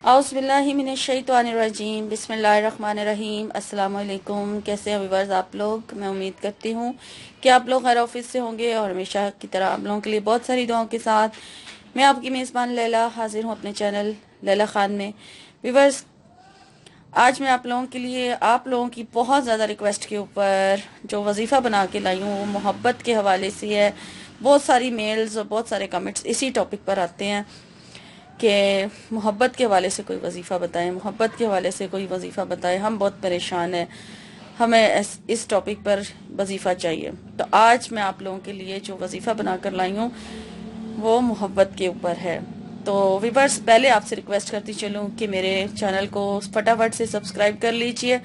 औज़ुबिल्लाहिमिनश्शैतानिर्रजीम बिस्मिल्लाहिर्रहमानिर्रहीम। अस्सलाम वालेकुम। कैसे हैं व्यूअर्स आप लोग? मैं उम्मीद करती हूँ कि आप लोग हर ऑफिस से होंगे और हमेशा की तरह आप लोगों के लिए बहुत सारी दुआओं के साथ मैं आपकी मेज़बान लैला हाजिर हूँ अपने चैनल लैला खान में। व्यूअर्स, आज मैं आप लोगों के लिए आप लोगों की बहुत ज़्यादा रिक्वेस्ट के ऊपर जो वजीफ़ा बना के लाई हूँ वो मोहब्बत के हवाले से है। बहुत सारी मेल्स और बहुत सारे कमेंट्स इसी टॉपिक पर आते हैं कि मोहब्बत के हवाले से कोई वजीफ़ा बताएं, मोहब्बत के हवाले से कोई वजीफ़ा बताएं, हम बहुत परेशान हैं, हमें इस टॉपिक पर वजीफ़ा चाहिए। तो आज मैं आप लोगों के लिए जो वजीफ़ा बनाकर लाई हूँ वो मोहब्बत के ऊपर है। तो व्यूअर्स, पहले आपसे रिक्वेस्ट करती चलूँ कि मेरे चैनल को फटाफट से सब्सक्राइब कर लीजिए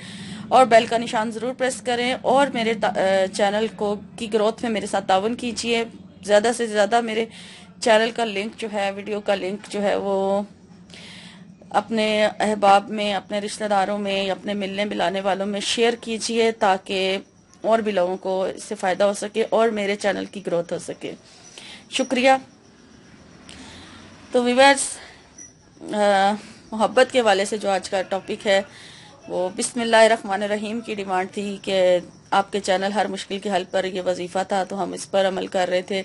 और बेल का निशान ज़रूर प्रेस करें और मेरे चैनल को की ग्रोथ में मेरे साथ ताउन कीजिए। ज़्यादा से ज़्यादा मेरे चैनल का लिंक जो है, वीडियो का लिंक जो है वो अपने अहबाब में, अपने रिश्तेदारों में, अपने मिलने मिलाने वालों में शेयर कीजिए ताकि और भी लोगों को इससे फ़ायदा हो सके और मेरे चैनल की ग्रोथ हो सके। शुक्रिया। तो व्यूअर्स, मोहब्बत के हवाले से जो आज का टॉपिक है वो बिस्मिल्लाहिर्रहमानिर्रहीम की डिमांड थी कि आपके चैनल हर मुश्किल के हल पर ये वजीफ़ा था, तो हम इस पर अमल कर रहे थे।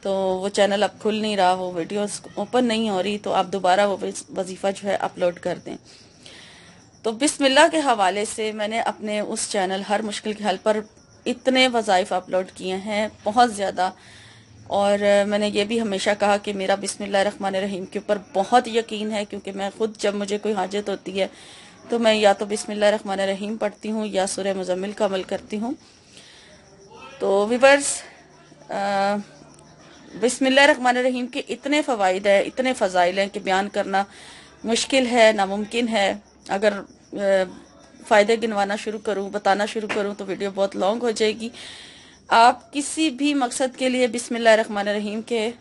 तो वो चैनल अब खुल नहीं रहा, वो वीडियोस ओपन नहीं हो रही, तो आप दोबारा वो वजीफ़ा जो है अपलोड कर दें। तो बिस्मिल्लाह के हवाले से मैंने अपने उस चैनल हर मुश्किल के हल पर इतने वज़ाइफ अपलोड किए हैं, बहुत ज़्यादा। और मैंने ये भी हमेशा कहा कि मेरा बिस्मिल्लाहिर्रहमानिर्रहीम के ऊपर बहुत यकीन है, क्योंकि मैं खुद जब मुझे कोई हाजत होती है तो मैं या तो बिस्मिल्लाहिर्रहमानिर्रहीम पढ़ती हूँ या सूरह मुज़म्मिल का अमल करती हूँ। तो व्यूअर्स, बिस्मिल्लाहिर्रहमानिर्रहीम के इतने फ़वाइद है, इतने फ़ज़ाइल हैं कि बयान करना मुश्किल है, नामुमकिन है। अगर फ़ायदे गिनवाना शुरू करूँ, बताना शुरू करूँ तो वीडियो बहुत लॉन्ग हो जाएगी। आप किसी भी मकसद के लिए बिस्मिल्लाहिर्रहमानिर्रहीम के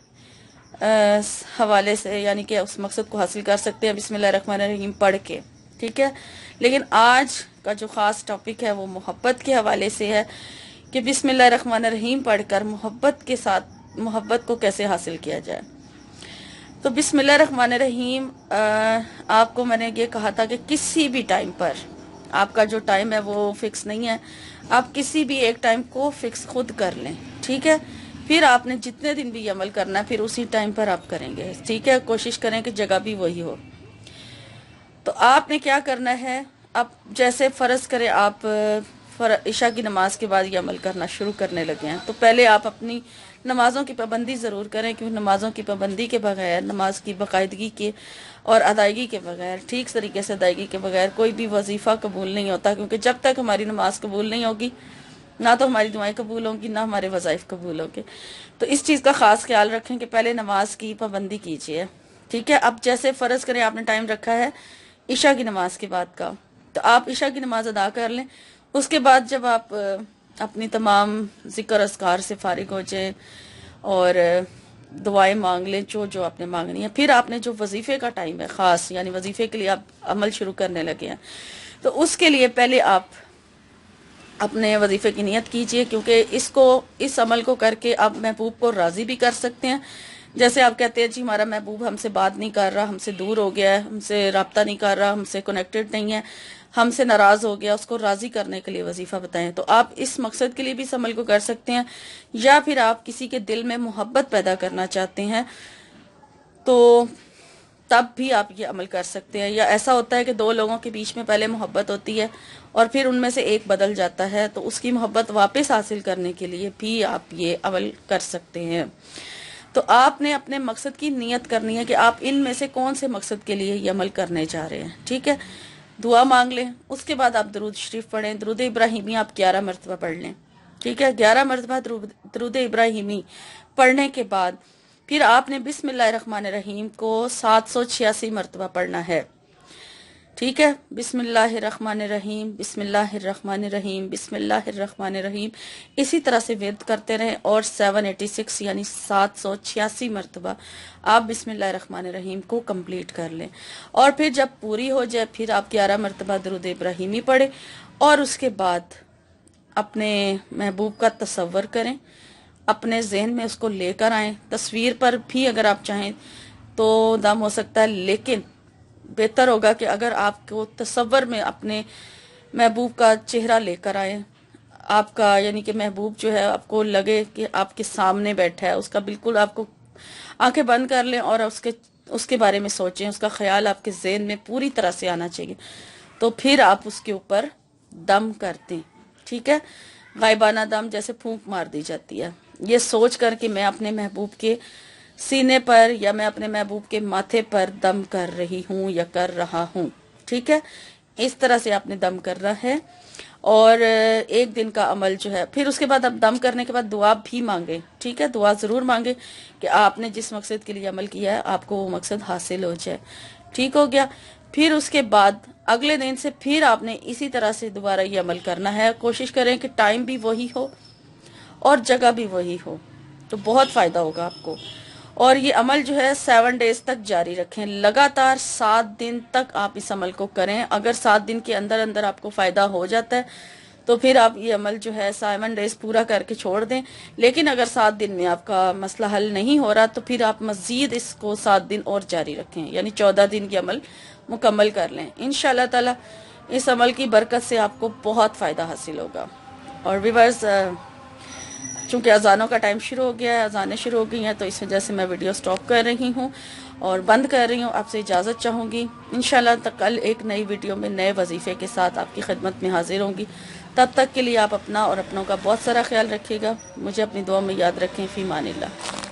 हवाले से, यानी कि उस मकसद को हासिल कर सकते हैं बिस्मिल्लाहिर्रहमानिर्रहीम पढ़ के, ठीक है। लेकिन आज का जो ख़ास टॉपिक है वो मोहब्बत के हवाले से है कि बिस्मिल्लाहिर्रहमानिर्रहीम पढ़कर मोहब्बत के साथ मोहब्बत को कैसे हासिल किया जाए। तो बिस्मिल्लाहिर्रहमानिर्रहीम, आपको मैंने ये कहा था कि किसी भी टाइम पर, आपका जो टाइम है वो फिक्स नहीं है, आप किसी भी एक टाइम को फिक्स खुद कर लें, ठीक है। फिर आपने जितने दिन भी अमल करना है फिर उसी टाइम पर आप करेंगे, ठीक है। कोशिश करें कि जगह भी वही हो। तो आपने क्या करना है, अब जैसे फ़र्ज़ करें आप इशा की नमाज के बाद ये अमल करना शुरू करने लगे हैं, तो पहले आप अपनी नमाज़ों की पाबंदी ज़रूर करें, क्योंकि नमाज़ों की पाबंदी के बगैर, नमाज की बाकायदगी के और अदायगी के बगैर, ठीक तरीके से अदायगी के बगैर कोई भी वजीफ़ा कबूल नहीं होता। क्योंकि जब तक हमारी नमाज कबूल नहीं होगी, ना तो हमारी दुआएं कबूल होंगी, ना हमारे वज़ाइफ कबूल होंगे। तो इस चीज़ का ख़ास ख्याल रखें कि पहले नमाज की पाबंदी कीजिए, ठीक है। अब जैसे फ़र्ज़ करें आपने टाइम रखा है ईशा की नमाज के बाद का, तो आप ईशा की नमाज अदा कर लें। उसके बाद जब आप अपनी तमाम ज़िक्र अस्कार से फारिग हो जाए और दुआएं मांग लें जो जो आपने मांगनी है, फिर आपने जो वजीफ़े का टाइम है ख़ास, यानी वजीफ़े के लिए आप अमल शुरू करने लगे हैं, तो उसके लिए पहले आप अपने वजीफ़े की नियत कीजिए, क्योंकि इस अमल को करके आप महबूब को राज़ी भी कर सकते हैं। जैसे आप कहते हैं जी हमारा महबूब हमसे बात नहीं कर रहा, हमसे दूर हो गया है, हमसे रब्ता नहीं कर रहा, हमसे कनेक्टेड नहीं है, हमसे नाराज़ हो गया, उसको राज़ी करने के लिए वजीफ़ा बताएं। तो आप इस मकसद के लिए भी इस अमल को कर सकते हैं, या फिर आप किसी के दिल में मोहब्बत पैदा करना चाहते हैं तो तब भी आप ये अमल कर सकते हैं। या ऐसा होता है कि दो लोगों के बीच में पहले मोहब्बत होती है और फिर उनमें से एक बदल जाता है, तो उसकी मोहब्बत वापस हासिल करने के लिए भी आप ये अमल कर सकते हैं। तो आपने अपने मकसद की नियत करनी है कि आप इनमें से कौन से मकसद के लिए ये अमल करने जा रहे हैं, ठीक है। दुआ मांग लें, उसके बाद आप दरूद शरीफ पढ़ें। दरूद इब्राहिमी आप 11 मरतबा पढ़ लें, ठीक है। 11 मरतबा दरूद इब्राहिमी पढ़ने के बाद फिर आपने बिस्मिल्लाहिर्रहमानिर्रहीम को 786 मरतबा पढ़ना है, ठीक है। बिस्मिल्लाहिर्रहमानिर्रहीम, बिस्मिल्लाहिर्रहमानिर्रहीम, बिस्मिल्लाहिर्रहमानिर्रहीम, इसी तरह से विर्द करते रहें और 786 यानी 786 मरतबा आप बिस्मिल्लाहिर्रहमानिर्रहीम को कंप्लीट कर लें। और फिर जब पूरी हो जाए फिर आप 11 मरतबा दरूद इब्राहिमी पढ़ें और उसके बाद अपने महबूब का तसव्वुर करें, अपने जहन में उसको लेकर आएं। तस्वीर पर भी अगर आप चाहें तो दम हो सकता है, लेकिन بہتر ہوگا کہ اگر آپ کو تصور میں اپنے محبوب کا چہرہ لے کر آئیں، آپ کا یعنی کہ محبوب جو ہے آپ کو لگے کہ آپ کے سامنے بیٹھا ہے، اس کا بالکل آپ کو آنکھیں بند کر لیں اور اس کے بارے میں سوچیں، اس کا خیال آپ کے ذہن میں پوری طرح سے آنا چاہیے، تو پھر آپ اس کے اوپر دم کر دیں، ٹھیک ہے؟ غائبانہ دم جیسے پھونک مار دی جاتی ہے، یہ سوچ کر کہ میں اپنے محبوب کے سینے پر یا میں اپنے محبوب کے ماتھے پر دم کر رہی ہوں یا کر رہا ہوں، ٹھیک ہے؟ اس طرح سے آپ نے دم کرنا ہے، اور ایک دن کا عمل جو ہے، پھر اس کے بعد اب دم کرنے کے بعد دعا بھی مانگے، ٹھیک ہے؟ دعا ضرور مانگے کہ آپ نے جس مقصد کے لیے عمل کیا ہے آپ کو وہ مقصد حاصل ہو جائے، ٹھیک ہو گیا؟ پھر اس کے بعد اگلے دن سے پھر آپ نے اسی طرح سے دوبارہ یہ عمل کرنا ہے، کوشش کریں کہ ٹائم بھی وہی ہو اور جگہ بھی وہی ہو، تو بہت فائدہ ہوگا آپ کو۔ اور یہ عمل جو ہے 7 ڈیز تک جاری رکھیں، لگاتار 7 دن تک آپ اس عمل کو کریں۔ اگر 7 دن کے اندر اندر آپ کو فائدہ ہو جاتا ہے تو پھر آپ یہ عمل جو ہے 7 ڈیز پورا کر کے چھوڑ دیں، لیکن اگر 7 دن میں آپ کا مسئلہ حل نہیں ہو رہا تو پھر آپ مزید اس کو 7 دن اور جاری رکھیں، یعنی 14 دن کی عمل مکمل کر لیں۔ انشاءاللہ تعالی اس عمل کی برکت سے آپ کو بہت فائدہ حاصل ہوگا۔ اور ویورز، چونکہ اذانوں کا ٹائم شروع ہو گیا ہے، اذانیں شروع ہو گئی ہیں، تو اس وجہ سے میں ویڈیو سٹاپ کر رہی ہوں اور بند کر رہی ہوں، آپ سے اجازت چاہوں گی۔ انشاءاللہ کل ایک نئی ویڈیو میں نئے وظیفے کے ساتھ آپ کی خدمت میں حاضر ہوں گی۔ تب تک کے لیے آپ اپنا اور اپنوں کا بہت سارا خیال رکھیے گا، مجھے اپنی دعا میں یاد رکھیں۔ فی امان اللہ۔